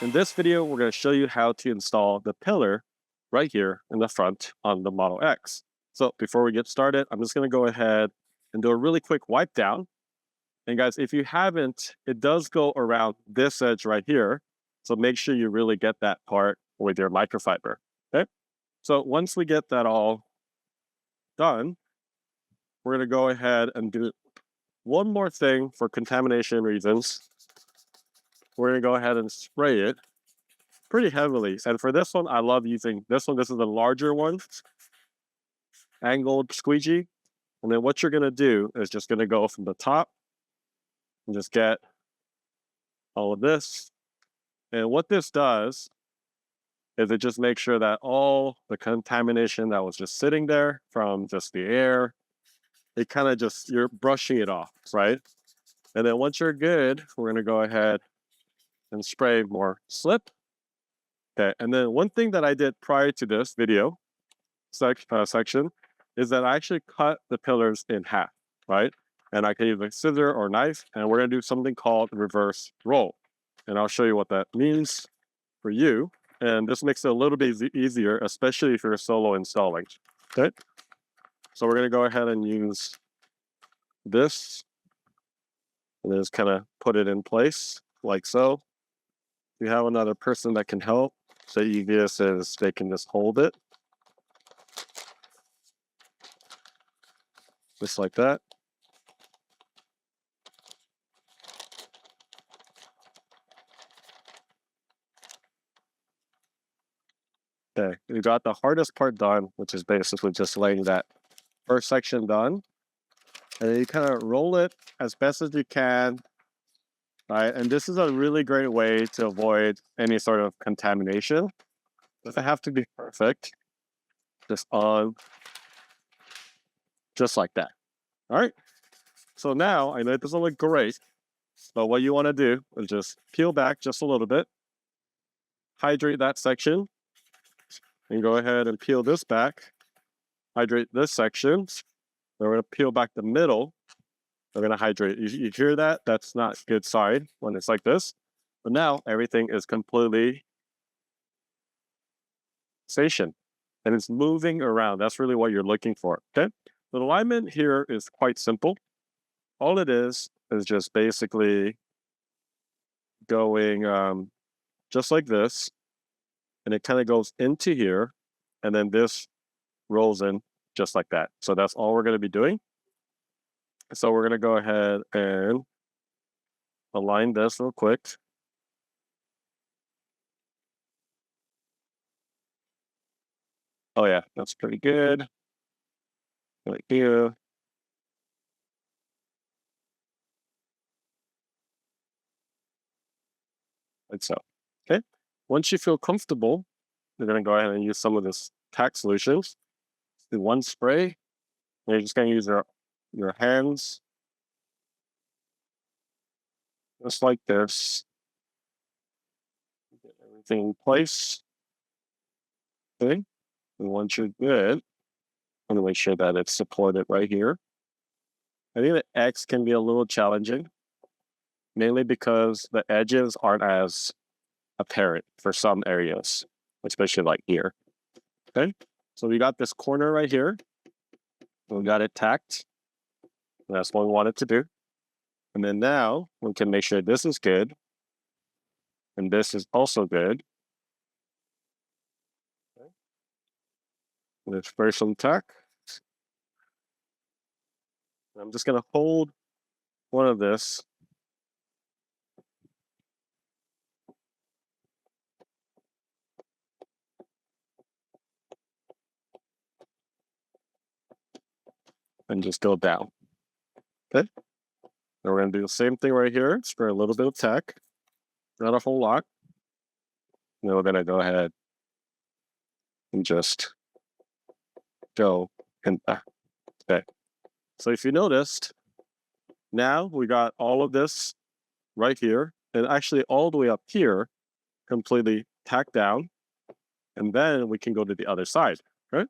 In this video, we're going to show you how to install the pillar right here in the front on the Model X. So before we get started, I'm just going to go ahead and do a really quick wipe down. And guys, if you haven't, it does go around this edge right here. So make sure you really get that part with your microfiber, okay? So once we get that all done, we're going to go ahead and do one more thing for contamination reasons. We're going to go ahead and spray it pretty heavily. And for this one, I love using this one. This is the larger one, angled squeegee. And then what you're going to do is just going to go from the top and just get all of this. And what this does is it just makes sure that all the contamination that was just sitting there from just the air, it kind of just, you're brushing it off, right? And then once you're good, we're going to go ahead and spray more slip. Okay, and then one thing that I did prior to this video section is that I actually cut the pillars in half, right? And I can use a scissor or knife, and we're going to do something called reverse roll. And I'll show you what that means for you. And this makes it a little bit easier, especially if you're solo installing. Okay, so we're going to go ahead and use this and just kind of put it in place like so. If you have another person that can help, the easiest is they can just hold it just like that. Okay, we got the hardest part done, which is basically just laying that first section done. And then you kind of roll it as best as you can, right? And this is a really great way to avoid any sort of contamination. Doesn't have to be perfect. Just like that. All right. So now I know it doesn't look great, but what you want to do is just peel back just a little bit, hydrate that section, and go ahead and peel this back, hydrate this section. We're going to peel back the middle. We're going to hydrate. You hear that? That's not a good sign when it's like this. But now everything is completely station and it's moving around. That's really what you're looking for. Okay. The alignment here is quite simple. All it is just basically going just like this. And it kind of goes into here. And then this rolls in just like that. So that's all we're going to be doing. So we're going to go ahead and align this real quick. Oh yeah, that's pretty good. Right here. Like so. Okay. Once you feel comfortable, you're going to go ahead and use some of this Tack solutions. Do one spray. And you're just going to use your hands just like this. Get everything in place. Okay. And once you're good, I'm going to make sure that it's supported right here. I think the X can be a little challenging, mainly because the edges aren't as apparent for some areas, especially like here. Okay, so we got this corner right here. We got it tacked. That's what we wanted to do. And then now we can make sure this is good. And this is also good. Okay. Let's spray some tack. I'm just going to hold one of this. And just go down. Okay. Now we're going to do the same thing right here. Spray a little bit of tack. Not a whole lot. And then we're going to go ahead and just go and okay. So if you noticed, now we got all of this right here, and actually all the way up here, completely tacked down, and then we can go to the other side, right?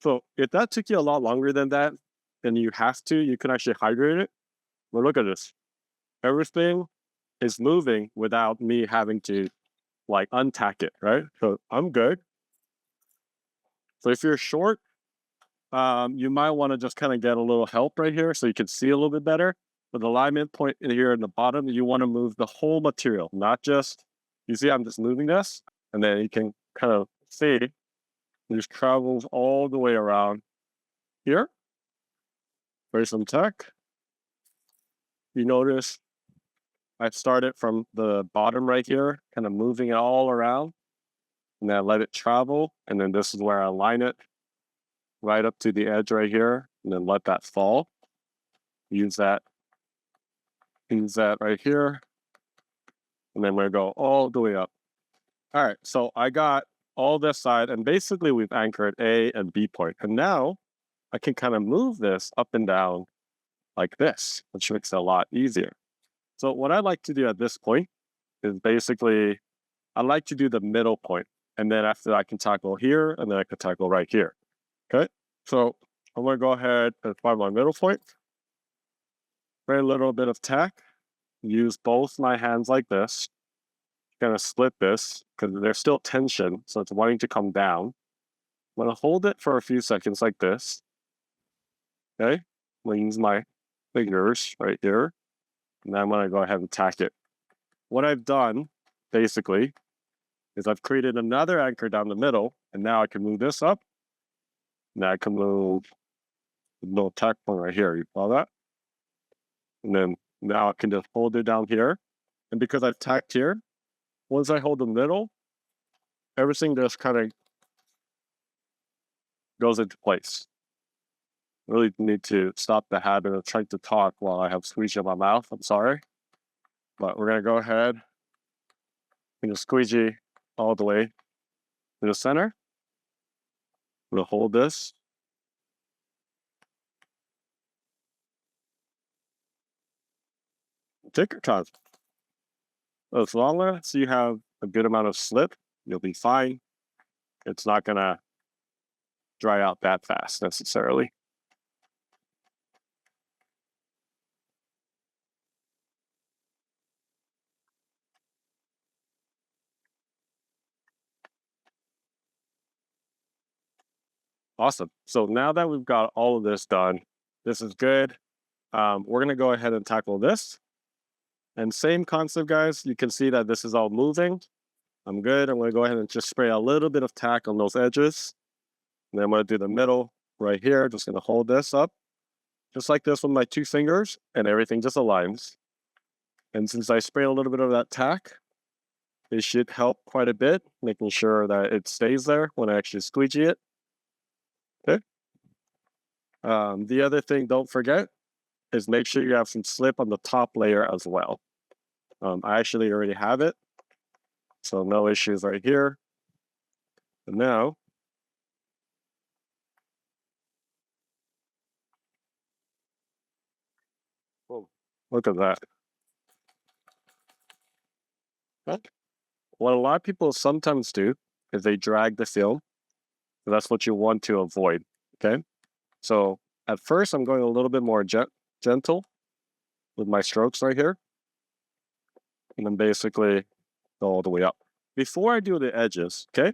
So if that took you a lot longer than that, then you have to, you can actually hydrate it. But look at this. Everything is moving without me having to like untack it, right? So I'm good. So if you're short, you might want to just kind of get a little help right here so you can see a little bit better. But the alignment point here in the bottom, you want to move the whole material, not just, you see, I'm just moving this, and then you can kind of see it just travels all the way around here. There's some Tack. You notice I started from the bottom right here, kind of moving it all around, and then I let it travel. And then this is where I align it right up to the edge right here, and then let that fall. Use that right here, and then we're going to go all the way up. All right, so I got all this side, and basically we've anchored A and B point. And now I can kind of move this up and down like this, which makes it a lot easier. So what I like to do at this point is basically, I like to do the middle point. And then after that, I can tackle here, and then I can tackle right here. Okay, so I'm going to go ahead and find my middle point. Very little bit of Tack. Use both my hands like this. Kind of split this because there's still tension, so it's wanting to come down. I'm going to hold it for a few seconds like this. Okay, I'm going to use my fingers right here, and then I'm going to go ahead and tack it. What I've done, basically, is I've created another anchor down the middle, and now I can move this up. Now I can move the little tack point right here. You follow that? And then now I can just hold it down here. And because I've tacked here, once I hold the middle, everything just kind of goes into place. Really need to stop the habit of trying to talk while I have squeegee in my mouth. I'm sorry. But we're going to go ahead and squeegee all the way to the center. I'm going to hold this. Take your time. As long as you have a good amount of slip, you'll be fine. It's not going to dry out that fast necessarily. Awesome. So now that we've got all of this done, this is good. We're going to go ahead and tackle this. And same concept, guys. You can see that this is all moving. I'm good. I'm going to go ahead and just spray a little bit of Tack on those edges. And then I'm going to do the middle right here. Just going to hold this up. Just like this with my two fingers. And everything just aligns. And since I spray a little bit of that Tack, it should help quite a bit, making sure that it stays there when I actually squeegee it. Okay. The other thing, don't forget, is make sure you have some slip on the top layer as well. I actually already have it, so no issues right here. And now, oh, look at that. What a lot of people sometimes do is they drag the film. That's what you want to avoid, okay? So at first, I'm going a little bit more gentle with my strokes right here. And then basically go all the way up. Before I do the edges, okay,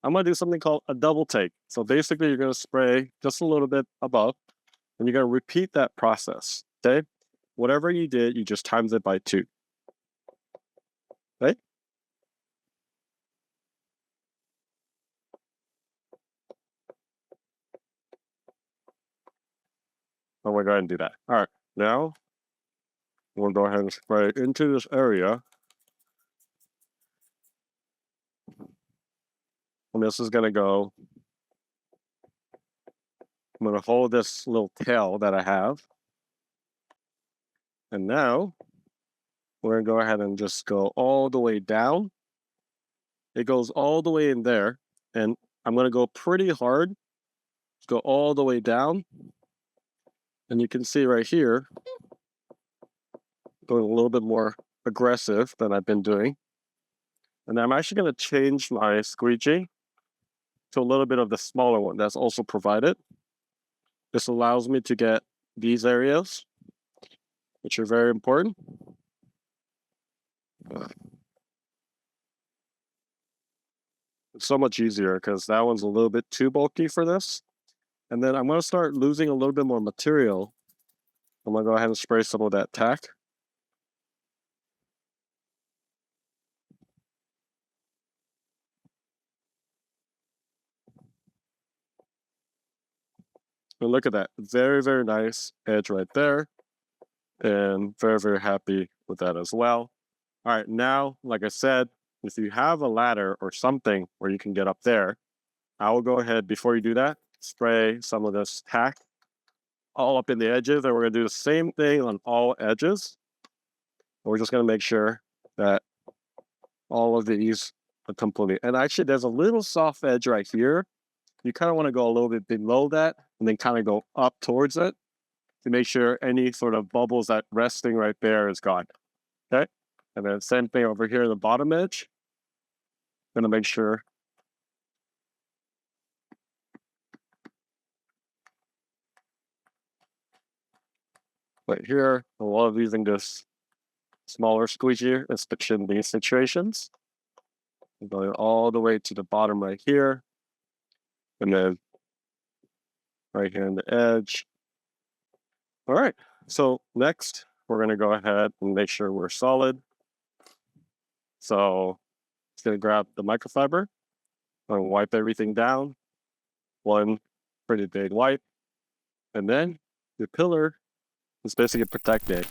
I'm going to do something called a double take. So basically, you're going to spray just a little bit above, and you're going to repeat that process, okay? Whatever you did, you just times it by 2. Okay? And we're going to do that. All right, now we'll go ahead and spray into this area. And this is going to go, I'm going to hold this little tail that I have. And now we're going to go ahead and just go all the way down. It goes all the way in there. And I'm going to go pretty hard. Go all the way down. And you can see right here, going a little bit more aggressive than I've been doing. And I'm actually going to change my squeegee to a little bit of the smaller one that's also provided. This allows me to get these areas, which are very important. It's so much easier because that one's a little bit too bulky for this. And then I'm going to start losing a little bit more material. I'm going to go ahead and spray some of that tack. And look at that. Very, very nice edge right there. And very, very happy with that as well. All right, now, like I said, if you have a ladder or something where you can get up there, I will go ahead, before you do that, spray some of this tack all up in the edges. And we're going to do the same thing on all edges. And we're just going to make sure that all of these are completely. And actually, there's a little soft edge right here. You kind of want to go a little bit below that and then kind of go up towards it to make sure any sort of bubbles that resting right there is gone. Okay. And then same thing over here, the bottom edge. Gonna make sure. Right here, a lot of using this smaller squeegee, especially in these situations. Going all the way to the bottom right here. And then right here on the edge. All right. So next, we're gonna go ahead and make sure we're solid. So just gonna grab the microfiber and wipe everything down. One pretty big wipe. And then your pillar is basically protected.